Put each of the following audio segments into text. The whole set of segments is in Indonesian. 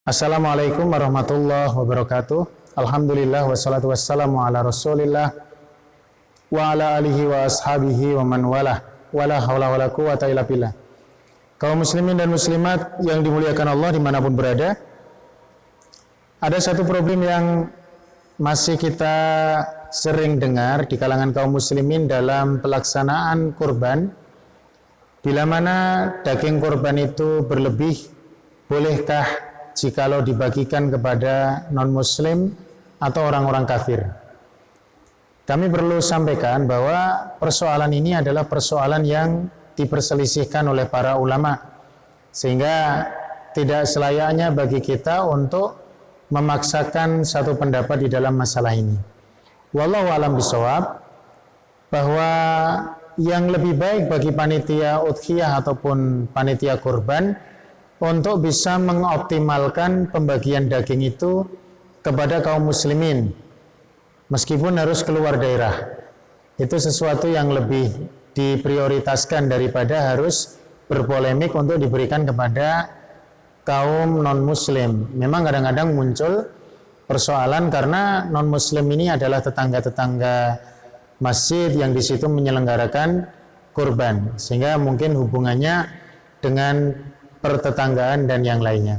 Assalamualaikum warahmatullahi wabarakatuh. Alhamdulillah wassalatu wassalamu ala rasulillah wa ala alihi wa ashabihi wa man walah wala hawla wala quwata illa billah. Kaum muslimin dan muslimat yang dimuliakan Allah dimanapun berada, ada satu problem yang masih kita sering dengar di kalangan kaum muslimin dalam pelaksanaan kurban. Bila mana daging kurban itu berlebih, bolehkah jikalau dibagikan kepada non-muslim atau orang-orang kafir? Kami perlu sampaikan bahwa persoalan ini adalah persoalan yang diperselisihkan oleh para ulama, sehingga tidak selayaknya bagi kita untuk memaksakan satu pendapat di dalam masalah ini. Wallahu a'lam bishawab, bahwa yang lebih baik bagi panitia udhiyah ataupun panitia kurban untuk bisa mengoptimalkan pembagian daging itu kepada kaum muslimin meskipun harus keluar daerah. Itu sesuatu yang lebih diprioritaskan daripada harus berpolemik untuk diberikan kepada kaum non-muslim. Memang kadang-kadang muncul persoalan karena non-muslim ini adalah tetangga-tetangga masjid yang di situ menyelenggarakan kurban, sehingga mungkin hubungannya dengan pertetanggaan dan yang lainnya.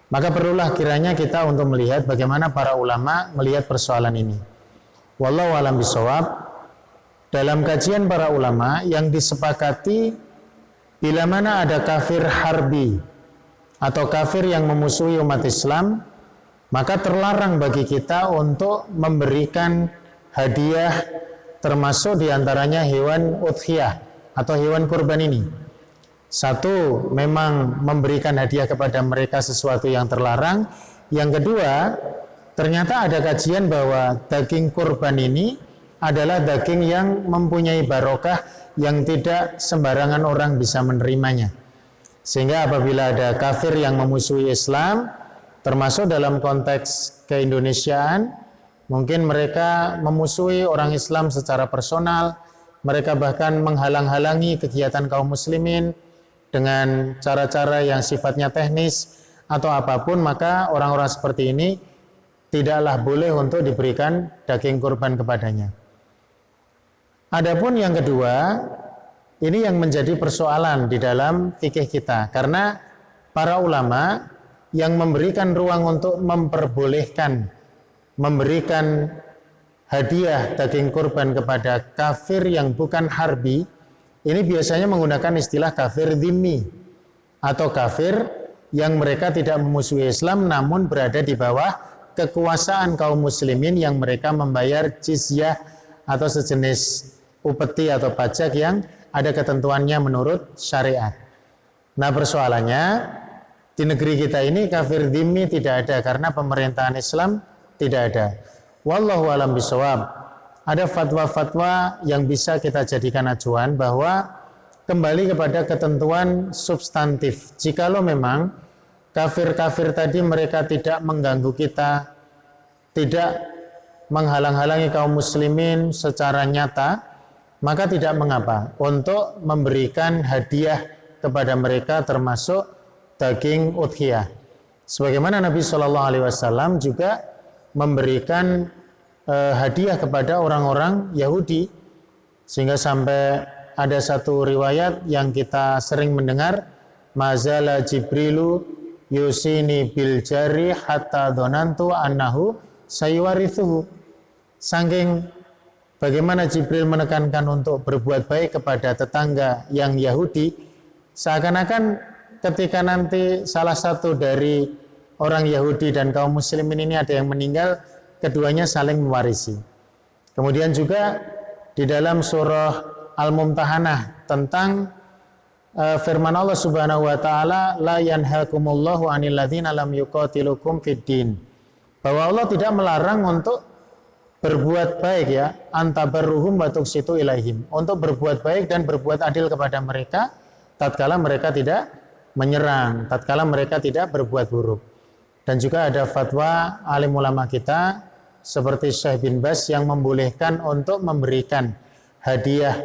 Maka perlulah kiranya kita untuk melihat bagaimana para ulama melihat persoalan ini. Wallahu a'lam bishawab. Dalam kajian para ulama yang disepakati, bila mana ada kafir harbi atau kafir yang memusuhi umat Islam, maka terlarang bagi kita untuk memberikan hadiah, termasuk diantaranya hewan udhiyah atau hewan kurban ini. Satu, memang memberikan hadiah kepada mereka sesuatu yang terlarang. Yang kedua, ternyata ada kajian bahwa daging kurban ini adalah daging yang mempunyai barokah yang tidak sembarangan orang bisa menerimanya. Sehingga apabila ada kafir yang memusuhi Islam, termasuk dalam konteks keindonesiaan, mungkin mereka memusuhi orang Islam secara personal, mereka bahkan menghalang-halangi kegiatan kaum muslimin dengan cara-cara yang sifatnya teknis atau apapun, maka orang-orang seperti ini tidaklah boleh untuk diberikan daging kurban kepadanya. Adapun yang kedua, ini yang menjadi persoalan di dalam fikih kita, karena para ulama yang memberikan ruang untuk memperbolehkan memberikan hadiah daging kurban kepada kafir yang bukan harbi, ini biasanya menggunakan istilah kafir dhimmi atau kafir yang mereka tidak memusuhi Islam namun berada di bawah kekuasaan kaum muslimin yang mereka membayar jizyah atau sejenis upeti atau pajak yang ada ketentuannya menurut syariat. Nah, persoalannya di negeri kita ini kafir dhimmi tidak ada karena pemerintahan Islam tidak ada. Wallahu a'lam bishawab. Ada fatwa-fatwa yang bisa kita jadikan acuan bahwa kembali kepada ketentuan substantif. Jikalau memang kafir-kafir tadi mereka tidak mengganggu kita, tidak menghalang-halangi kaum muslimin secara nyata, maka tidak mengapa untuk memberikan hadiah kepada mereka termasuk daging udhiyah. Sebagaimana Nabi SAW juga memberikan hadiah kepada orang-orang Yahudi, sehingga sampai ada satu riwayat yang kita sering mendengar, mazala Jibrilu yusini bil jari hatta donantu annahu sayuwarithuhu. Saking bagaimana Jibril menekankan untuk berbuat baik kepada tetangga yang Yahudi, seakan-akan ketika nanti salah satu dari orang Yahudi dan kaum muslimin ini ada yang meninggal, keduanya saling mewarisi. Kemudian juga di dalam surah Al-Mumtahanah tentang firman Allah Subhanahu wa taala, la yanhakumullahu 'anil ladzina lam yuqatilukum fid din. Bahwa Allah tidak melarang untuk berbuat baik, ya, antabarruhum wa tuqsitu ilaihim, untuk berbuat baik dan berbuat adil kepada mereka tatkala mereka tidak menyerang, tatkala mereka tidak berbuat buruk. Dan juga ada fatwa alim ulama kita seperti Syekh bin Baz yang membolehkan untuk memberikan hadiah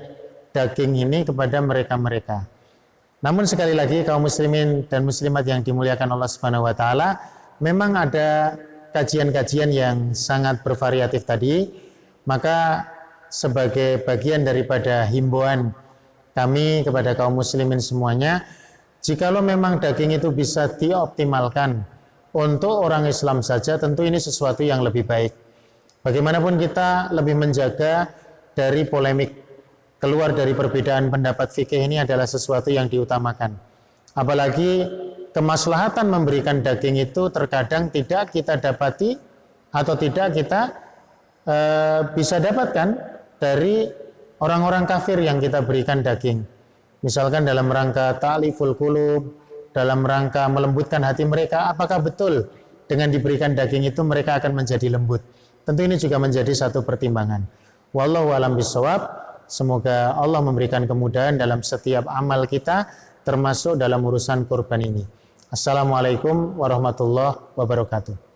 daging ini kepada mereka-mereka. Namun sekali lagi kaum muslimin dan muslimat yang dimuliakan Allah Subhanahu wa taala, memang ada kajian-kajian yang sangat bervariatif tadi, maka sebagai bagian daripada himbauan kami kepada kaum muslimin semuanya, jikalau memang daging itu bisa dioptimalkan untuk orang Islam saja, tentu ini sesuatu yang lebih baik. Bagaimanapun kita lebih menjaga dari polemik, keluar dari perbedaan pendapat fikih ini adalah sesuatu yang diutamakan. Apalagi kemaslahatan memberikan daging itu terkadang tidak kita dapati atau tidak kita bisa dapatkan dari orang-orang kafir yang kita berikan daging. Misalkan dalam rangka ta'liful qulub, dalam rangka melembutkan hati mereka, apakah betul dengan diberikan daging itu mereka akan menjadi lembut? Tentu ini juga menjadi satu pertimbangan. Wallahu a'lam bishawab. Semoga Allah memberikan kemudahan dalam setiap amal kita, termasuk dalam urusan kurban ini. Assalamualaikum warahmatullahi wabarakatuh.